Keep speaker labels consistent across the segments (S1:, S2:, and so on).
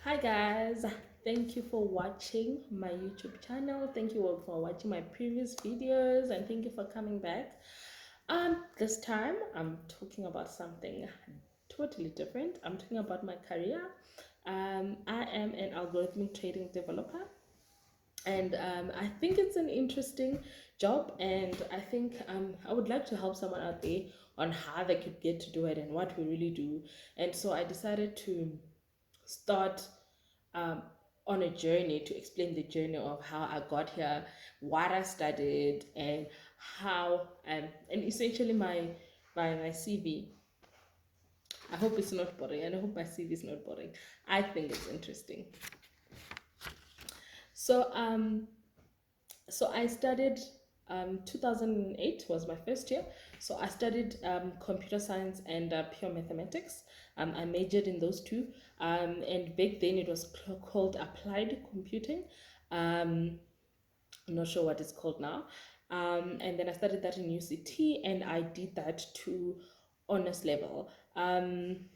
S1: Hi guys, thank you for watching my YouTube channel. Thank you all for watching my previous videos and thank you for coming back. This time I'm talking about something totally different. I'm talking about my career. I am an algorithmic trading developer and I think it's an interesting job, and I think I would like to help someone out there on how they could get to do it and what we really do. And so I decided to start um, on a journey to explain the journey of how I got here, what I studied, and how and essentially my CV. I hope it's not boring, and I hope my CV is not boring. I think it's interesting. So so I studied 2008 was my first year. So I studied computer science and pure mathematics. I majored in those two, and back then it was called applied computing. I'm not sure what it's called now. And then I studied that in UCT, and I did that to honors level. And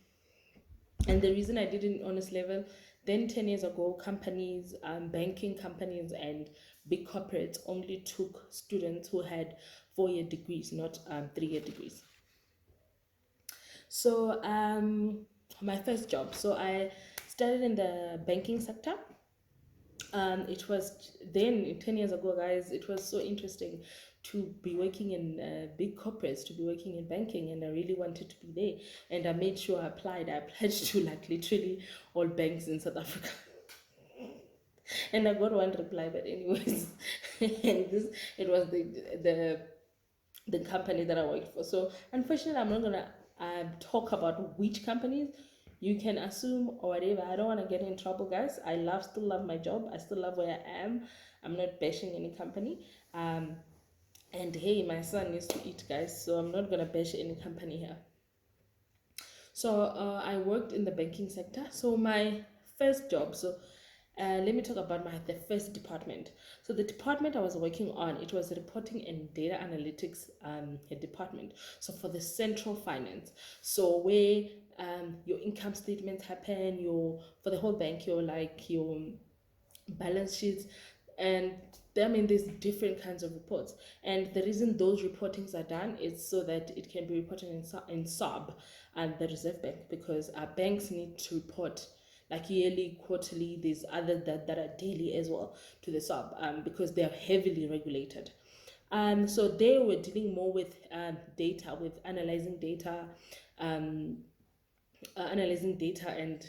S1: the reason I did it in honors level, then 10 years ago, companies, banking companies, and big corporates only took students who had 4-year degrees, not 3-year degrees. So, my first job. So, I started in the banking sector. It was then 10 years ago, guys. It was so interesting to be working in big corporates, to be working in banking, and I really wanted to be there. And I made sure I applied. I applied to like literally all banks in South Africa. And I got one reply, but anyways, and this it was the company that I worked for. So unfortunately, I'm not gonna talk about which companies. You can assume or whatever. I don't want to get in trouble, guys. Still love my job. I still love where I am. I'm not bashing any company. And hey, my son needs to eat, guys. So I'm not gonna bash any company here. So I worked in the banking sector. So my first job. So let me talk about the first department. So the department I was working on, it was reporting and data analytics department. So for the central finance, so where your income statements happen, your for the whole bank, your balance sheets, and I mean there's different kinds of reports, and the reason those reportings are done is so that it can be reported in SARB and the Reserve Bank, because our banks need to report like yearly, quarterly. There's other that are daily as well to the SARB, because they are heavily regulated. So they were dealing more with data, with analyzing data and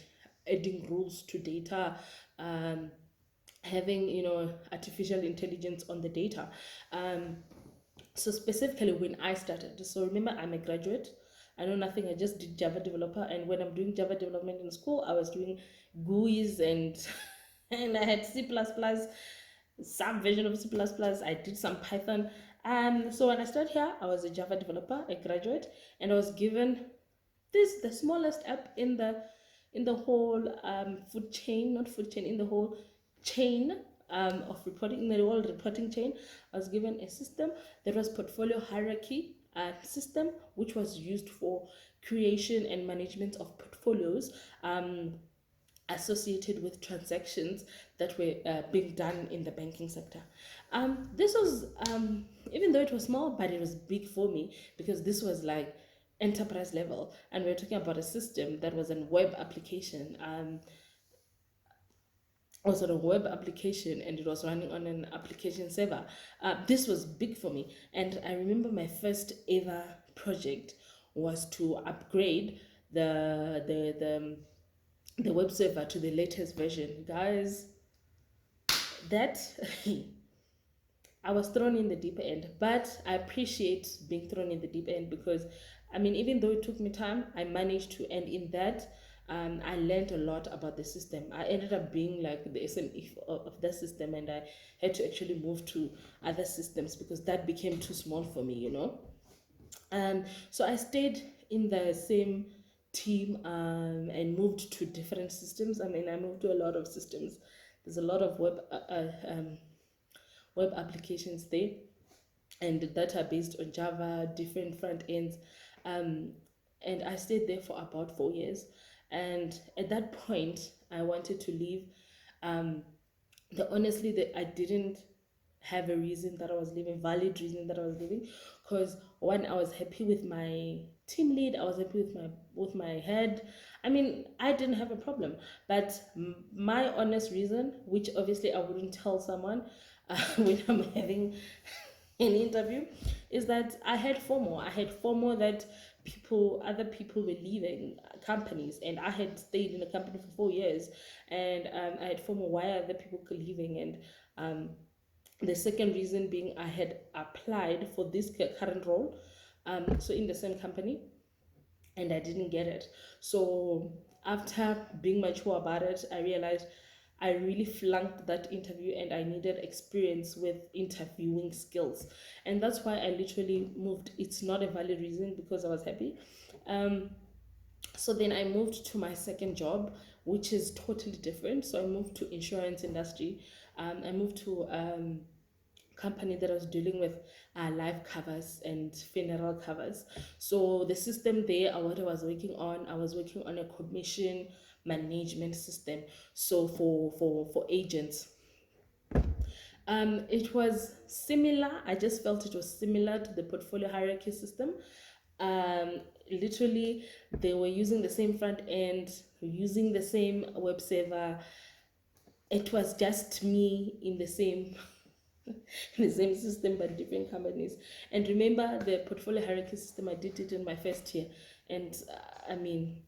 S1: adding rules to data, um, having artificial intelligence on the data. So specifically when I started, so remember I'm a graduate, I know nothing, I just did Java developer, and when I'm doing Java development in school, I was doing GUIs and and I had C++, some version of C++, I did some Python. So when I started here, I was a Java developer, a graduate, and I was given the smallest app in the whole food chain, not food chain, in the whole chain of reporting, in the whole reporting chain. I was given a system that was portfolio hierarchy system, which was used for creation and management of portfolios associated with transactions that were being done in the banking sector. This was, even though it was small, but it was big for me, because this was like enterprise level, and we're talking about a system that was a web application. Was on a web application, and it was running on an application server. This was big for me, and I remember my first ever project was to upgrade the web server to the latest version, guys. That I was thrown in the deep end, but I appreciate being thrown in the deep end, because I mean, even though it took me time, I managed to, and in that I learned a lot about the system. I ended up being like the SME of that system, and I had to actually move to other systems because that became too small for me, so I stayed in the same team, and moved to different systems. I mean, I moved to a lot of systems. There's a lot of web applications there, and that are based on Java, different front ends. And I stayed there for about 4 years. And at that point, I wanted to leave. Um, I didn't have a reason that I was leaving, valid reason that I was leaving, because one, I was happy with my team lead, I was happy with my head. I mean, I didn't have a problem, but my honest reason, which obviously I wouldn't tell someone when I'm having an interview, is that I had FOMO. I had FOMO that other people were leaving companies, and I had stayed in the company for 4 years, and I had FOMO why are other people leaving, and um, the second reason being I had applied for this current role, so in the same company, and I didn't get it. So after being mature about it, I realized I really flunked that interview and I needed experience with interviewing skills. And that's why I literally moved. It's not a valid reason because I was happy. Um, so then I moved to my second job, which is totally different. So I moved to insurance industry. I moved to company that was dealing with life covers and funeral covers. So the system there, what I was working on a commission management system. So for agents, it was similar. I just felt it was similar to the portfolio hierarchy system. Um, Literally, they were using the same front end, using the same web server. It was just me in the same the same system but different companies. And remember, the portfolio hierarchy system, I did it in my first year, and I mean,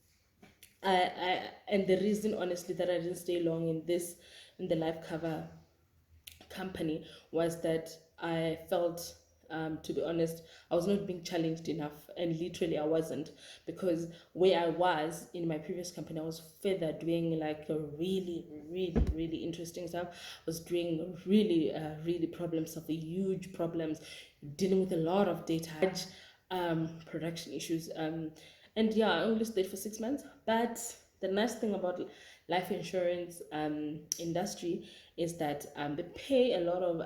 S1: and the reason honestly that I didn't stay long in the life cover company was that I felt, to be honest, I was not being challenged enough, and literally I wasn't, because where I was in my previous company, I was further doing like a really interesting stuff. I was doing really problem solving, huge problems, dealing with a lot of data, production issues, and yeah, I only stayed for 6 months. But the nice thing about life insurance industry is that they pay a lot of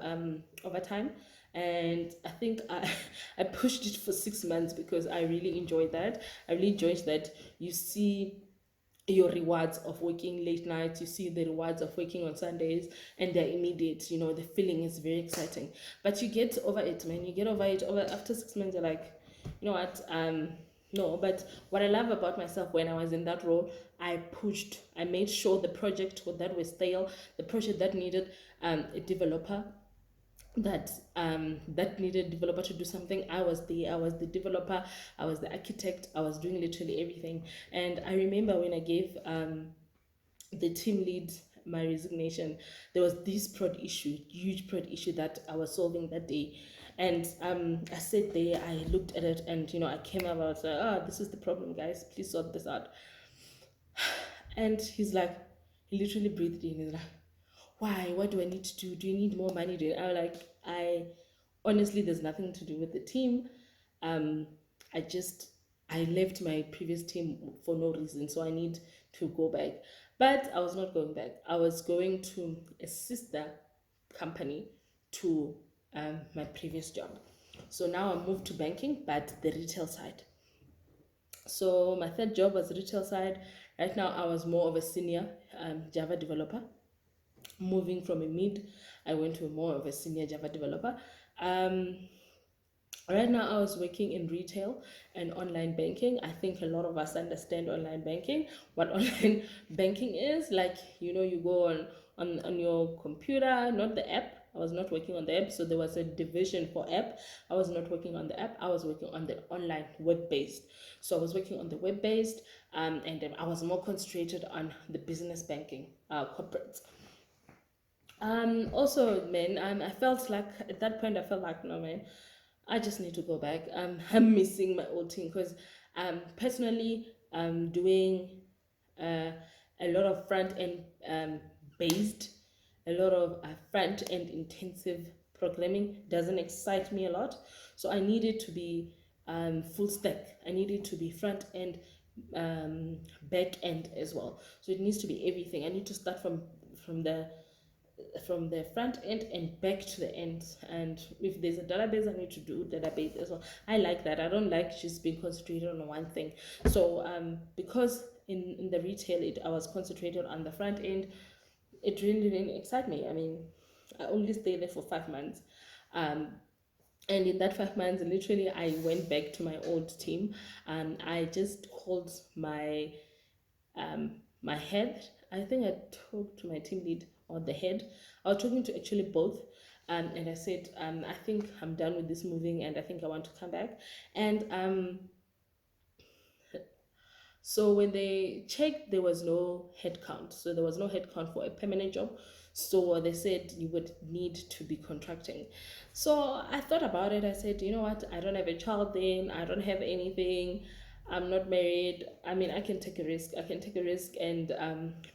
S1: overtime, and I think I pushed it for 6 months because I really enjoyed that. I really enjoyed that you see your rewards of working late nights, you see the rewards of working on Sundays, and they're immediate. The feeling is very exciting. But you get over it, man. You get over it. Over after 6 months, you're like, you know what? No. But what I love about myself when I was in that role, I pushed. I made sure the project that was stale, the project that needed a developer, that needed developer to do something, I was there. I was the developer, I was the architect, I was doing literally everything. And I remember when I gave the team lead my resignation, there was this huge prod issue that I was solving that day. And I sat there, I looked at it, and I came up, I was like, oh, this is the problem, guys, please sort this out. And he's like, he literally breathed in, he's like, why? What do I need to do? Do you need more money? I was like, I honestly, there's nothing to do with the team. Um, I just I left my previous team for no reason, so I need to go back. But I was not going back. I was going to a sister company to my previous job. So now I moved to banking, but the retail side. So my third job was retail side. Right now, I was more of a senior Java developer. Moving from a mid, I went to more of a senior Java developer. Um, right now, I was working in retail and online banking. I think a lot of us understand online banking. What online banking is, like, you go on your computer, not the app. I was not working on the app, so there was a division for app. I was not working on the app. I was working on the online web based. So I was working on the web based, and then I was more concentrated on the business banking, corporate. Also, man, I felt like at that point, I felt like, no, man, I just need to go back. I'm missing my old team because personally, doing uh, a lot of front end based, a lot of front end intensive programming doesn't excite me a lot. So I needed to be full stack. I needed to be front end, back end as well. So it needs to be everything. I need to start from the from the front end and back to the end. And if there's a database, I need to do database as well. I like that. I don't like just being concentrated on one thing. So because in the retail, I was concentrated on the front end, it really didn't excite me. I mean, I only stayed there for 5 months. Um, and in that 5 months, literally, I went back to my old team. I just called my head. I think I talked to my team lead or the head. I was talking to actually both. And I said, I think I'm done with this moving and I think I want to come back. And so when they checked, there was no headcount. So there was no headcount for a permanent job. So they said you would need to be contracting. So I thought about it. I said, you know what? I don't have a child then. I don't have anything. I'm not married. I mean, I can take a risk. I can take a risk and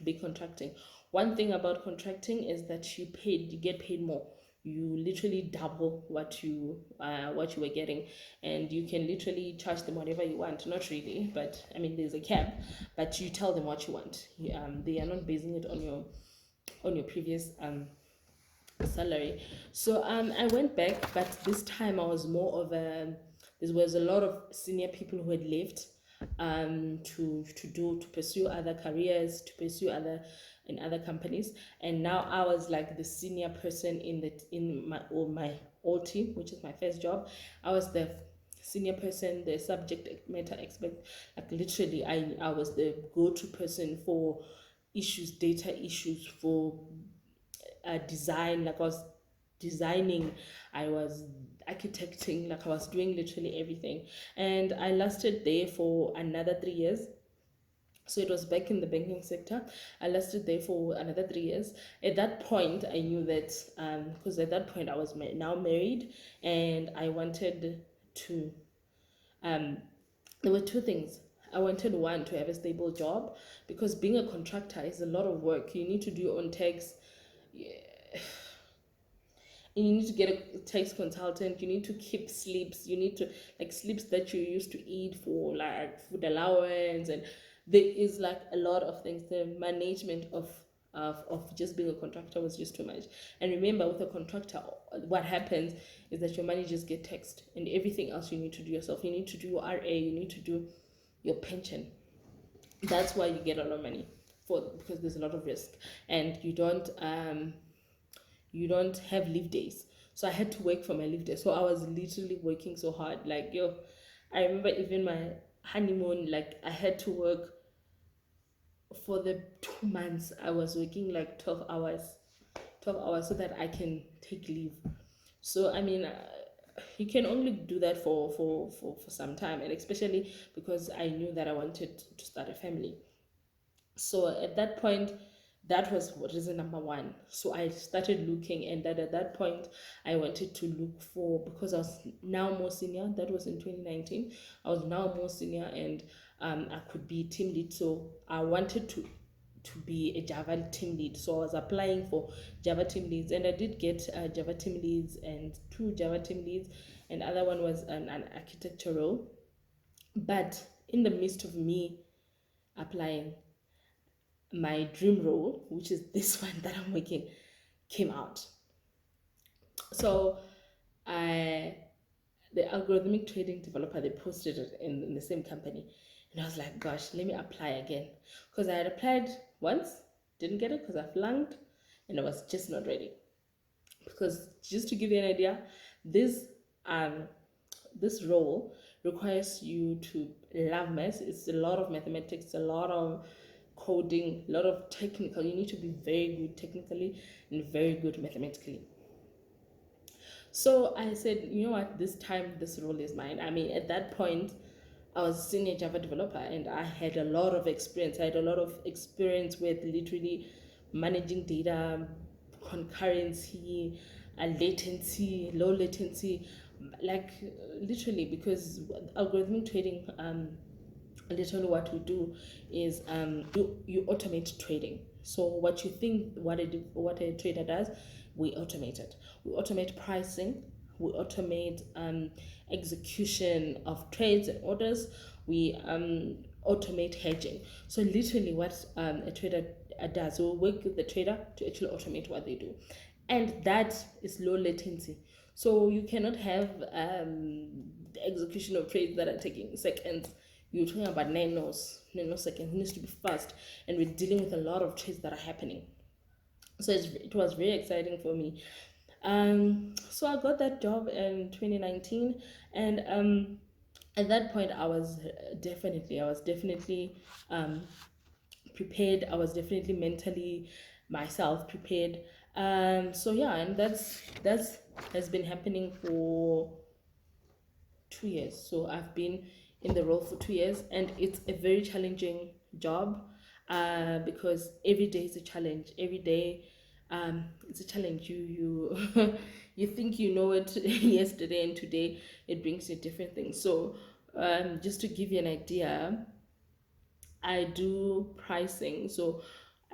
S1: be contracting. One thing about contracting is that you get paid more. You literally double what you were getting, and you can literally charge them whatever you want. Not really, but I mean, there's a cap, but you tell them what you want. They are not basing it on your previous salary. So I went back, but this time I was more of a. There was a lot of senior people who had left to pursue other careers, to pursue other in other companies, and now I was like the senior person in my old team, which is my first job. I was the senior person, the subject matter expert. Like literally, I was the go-to person for issues, data issues, for design. Like I was designing, I was architecting, like I was doing literally everything. And I lasted there for another 3 years. So it was back in the banking sector. I lasted there for another 3 years. At that point, I knew that because at that point I was now married, and I wanted to. Um, there were two things. I wanted one to have a stable job, because being a contractor is a lot of work. You need to do your own tax. You need to get a tax consultant. You need to keep slips. You need to like slips that you used to eat for like food allowance, and there is like a lot of things. The management of just being a contractor was just too much. And remember, with a contractor, what happens is that your money just get taxed, and everything else you need to do yourself. You need to do your RA. You need to do your pension. That's why you get a lot of money, because there's a lot of risk, and you don't have leave days. So I had to work for my leave days. So I was literally working so hard. Like, yo, I remember even my honeymoon, like I had to work for the 2 months. I was working like 12 hours, 12 hours so that I can take leave. So, I mean, you can only do that for some time. And especially because I knew that I wanted to start a family. So at that point, that was reason number one. So I started looking, and that at that point I wanted to look for, because I was now more senior. That was in 2019. I was now more senior, and I could be team lead. So I wanted to be a Java team lead. So I was applying for Java team leads, and I did get Java team leads and two Java team leads, and other one was an architectural. But in the midst of me applying, my dream role, which is this one that I'm working, came out. So I the algorithmic trading developer, they posted it in the same company. And I was like, gosh, let me apply again. Because I had applied once, didn't get it because I flunked, and I was just not ready. Because just to give you an idea, this um this role requires you to love maths. It's a lot of mathematics, a lot of coding, a lot of technical. You need to be very good technically and very good mathematically. So I said, you know what, this time this role is mine. I mean, at that point, I was a senior Java developer, and I had a lot of experience. I had a lot of experience with literally managing data, concurrency, latency, low latency, like literally, because algorithmic trading, literally what we do is you automate trading. So what you think what a trader does, we automate it. We automate pricing, we automate execution of trades and orders, we automate hedging. So literally what a trader does. So work with the trader to actually automate what they do, and that is low latency. So you cannot have the execution of trades that are taking seconds. You're talking about nanoseconds. It needs to be fast, and we're dealing with a lot of trades that are happening. So it was very exciting for me. So I got that job in 2019, and at that point I was definitely um, prepared. I was definitely mentally myself prepared. So yeah, and that's has been happening for 2 years. So I've been in the role for 2 years, and it's a very challenging job because every day is a challenge. Every day it's a challenge. You you think you know it yesterday, and today it brings you different things. So just to give you an idea, I do pricing. So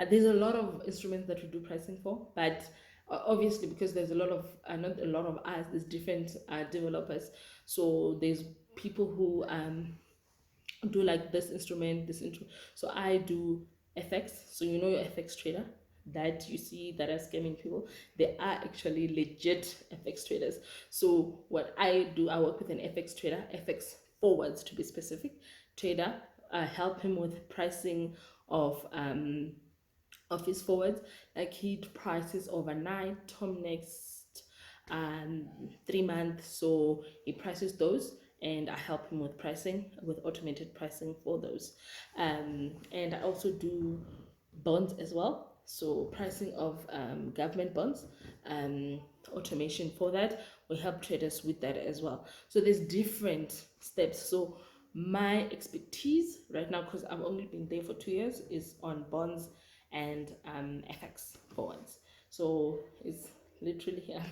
S1: there's a lot of instruments that we do pricing for, but obviously because there's a lot of not a lot of us, there's different developers. So there's people who do like this instrument, So I do FX. So you know your FX trader that you see that are scamming people, they are actually legit FX traders. So what I do, I work with an FX trader, FX forwards to be specific, trader. I help him with pricing of his forwards. Like he prices overnight, Tom next 3 months. So he prices those, and I help him with pricing, with automated pricing for those. And I also do bonds as well. So pricing of government bonds, automation for that. We help traders with that as well. So there's different steps. So my expertise right now, because I've only been there for 2 years, is on bonds and FX forwards. So it's literally here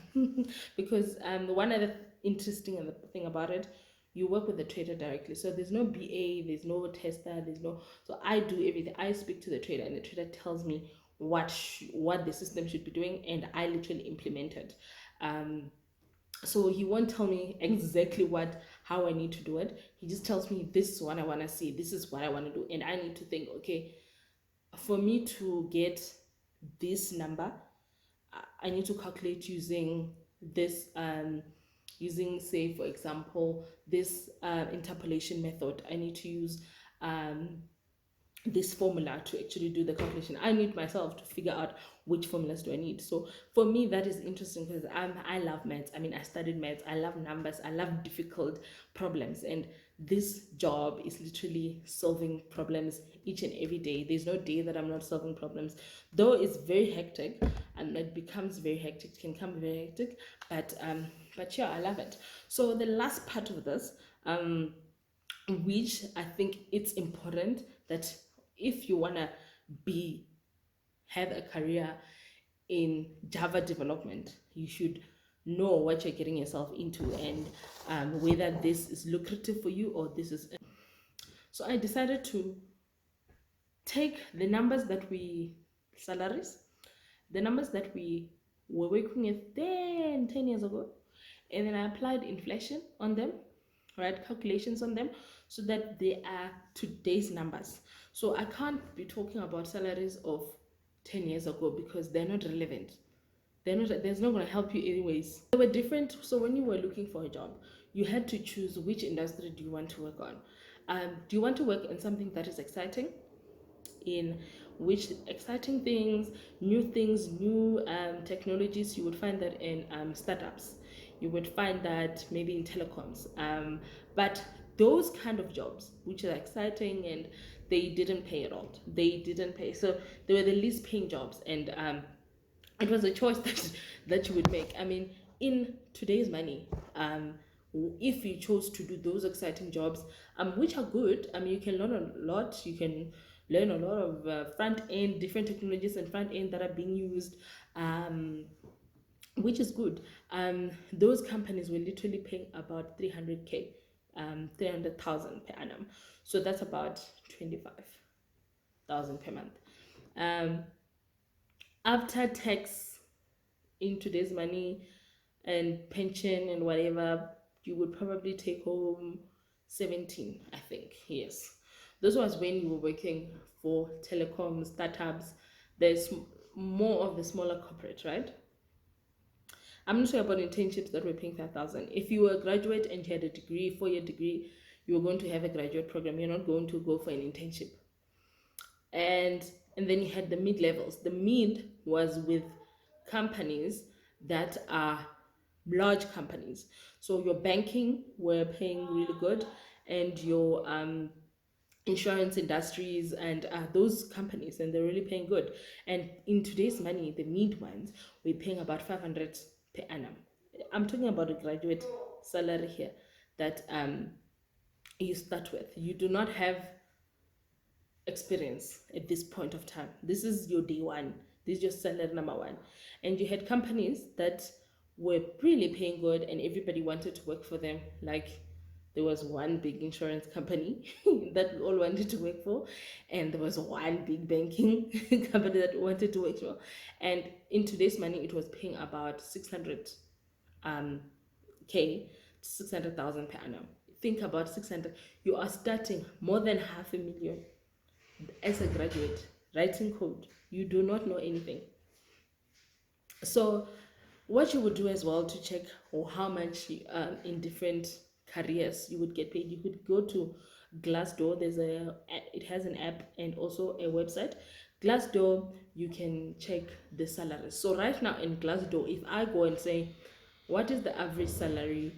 S1: because the one other interesting thing about it, you work with the trader directly. So there's no BA, there's no tester, there's no. So I do everything. I speak to the trader, and the trader tells me what the system should be doing, and I literally implement it. So he won't tell me exactly how I need to do it. He just tells me this is what I want to see, this is what I want to do, and I need to think, okay, for me to get this number, I need to calculate using this using, say for example, this interpolation method. I need to use this formula to actually do the calculation. I need myself to figure out which formulas do I need. So for me, that is interesting because I love maths. I mean, I studied maths. I love numbers. I love difficult problems, and this job is literally solving problems each and every day. There's no day that I'm not solving problems, though it's very hectic, and it becomes very hectic. It can become very hectic, but yeah, I love it. So the last part of this, which I think it's important that if you wanna be have a career in Java development, you should know what you're getting yourself into, and whether this is lucrative for you or this is. So I decided to take the numbers that we salaries, the numbers that we were working with 10 years ago, and then I applied inflation on them, right? Calculations on them, so that they are today's numbers. So I can't be talking about salaries of 10 years ago because they're not relevant. There's not going to help you anyways. They were different. So when you were looking for a job, you had to choose which industry do you want to work on. Do you want to work in something that is exciting, in which exciting things, new technologies? You would find that in startups. You would find that maybe in telecoms. But those kind of jobs, which are exciting and they didn't pay at all. They didn't pay. So they were the least paying jobs, and it was a choice that you would make. I mean, in today's money, if you chose to do those exciting jobs, which are good, I mean, you can learn a lot. You can learn a lot of front end, different technologies and front end that are being used, which is good. Those companies were literally paying about 300K, 300,000 per annum. So that's about 25,000 per month. After tax, in today's money and pension and whatever, you would probably take home 17, I think. Yes, this was when you were working for telecom startups, There's more of the smaller corporate, right? I'm not sure about internships that were paying 5,000. If you were a graduate and you had a degree, 4-year degree, you were going to have a graduate program. You're not going to go for an internship. And then you had the mid levels. The mid was with companies that are large companies. So your banking were paying really good, and your insurance industries and those companies, and they're really paying good. And in today's money, the mid ones, we're paying about 500 per annum. I'm talking about a graduate salary here that you start with. You do not have experience at this point of time. This is your day one. This is your salary number one. And you had companies that were really paying good and everybody wanted to work for them. Like there was one big insurance company that we all wanted to work for, and there was one big banking company that we wanted to work for. And in today's money, it was paying about 600 k, 600,000 per annum. Think about 600. You are starting more than 500,000 as a graduate writing code. You do not know anything. So what you would do as well to check how much in different careers you would get paid, you could go to Glassdoor. It has an app and also a website. Glassdoor, you can check the salaries. So right now in Glassdoor, if I go and say what is the average salary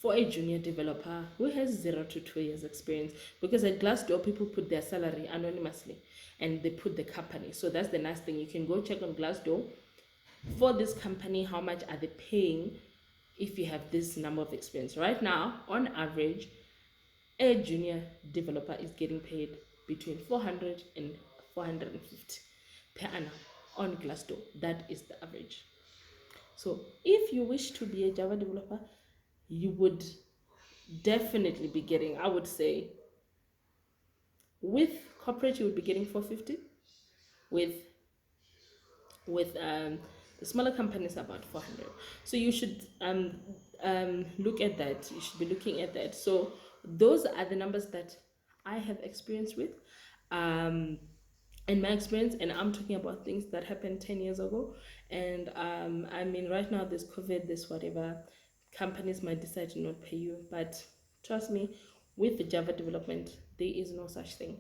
S1: for a junior developer who has 0 to 2 years experience, because at Glassdoor people put their salary anonymously and they put the company. So that's the nice thing. You can go check on Glassdoor for this company, how much are they paying if you have this number of experience. Right now, on average, a junior developer is getting paid between 400 and 450 per annum on Glassdoor. That is the average. So if you wish to be a Java developer, you would definitely be getting, I would say, with corporate you would be getting 450, with the smaller companies about 400. So you should look at that. You should be looking at that. So those are the numbers that I have experience with in my experience, and I'm talking about things that happened 10 years ago. And I mean, right now there's COVID, there's whatever, companies might decide to not pay you, but trust me, with the Java development there is no such thing.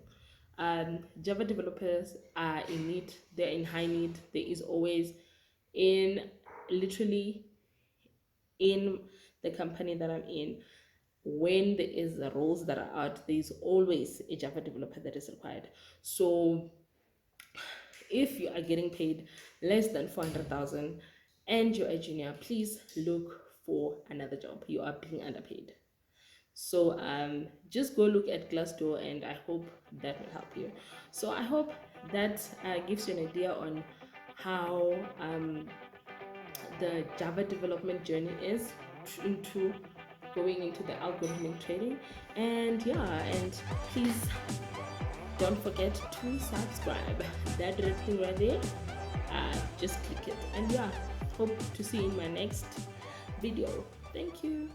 S1: Java developers are in need, they're in high need. There is always, in literally in the company that I'm in, when there is the roles that are out, there is always a Java developer that is required. So if you are getting paid less than 400,000 and you're a junior, please look for another job. You are being underpaid. So just go look at Glassdoor, and I hope that will help you. So I hope that gives you an idea on how the Java development journey is into going into the algorithmic trading. And yeah, and please don't forget to subscribe. That red thing right there, just click it. And yeah, hope to see you in my next video. Thank you.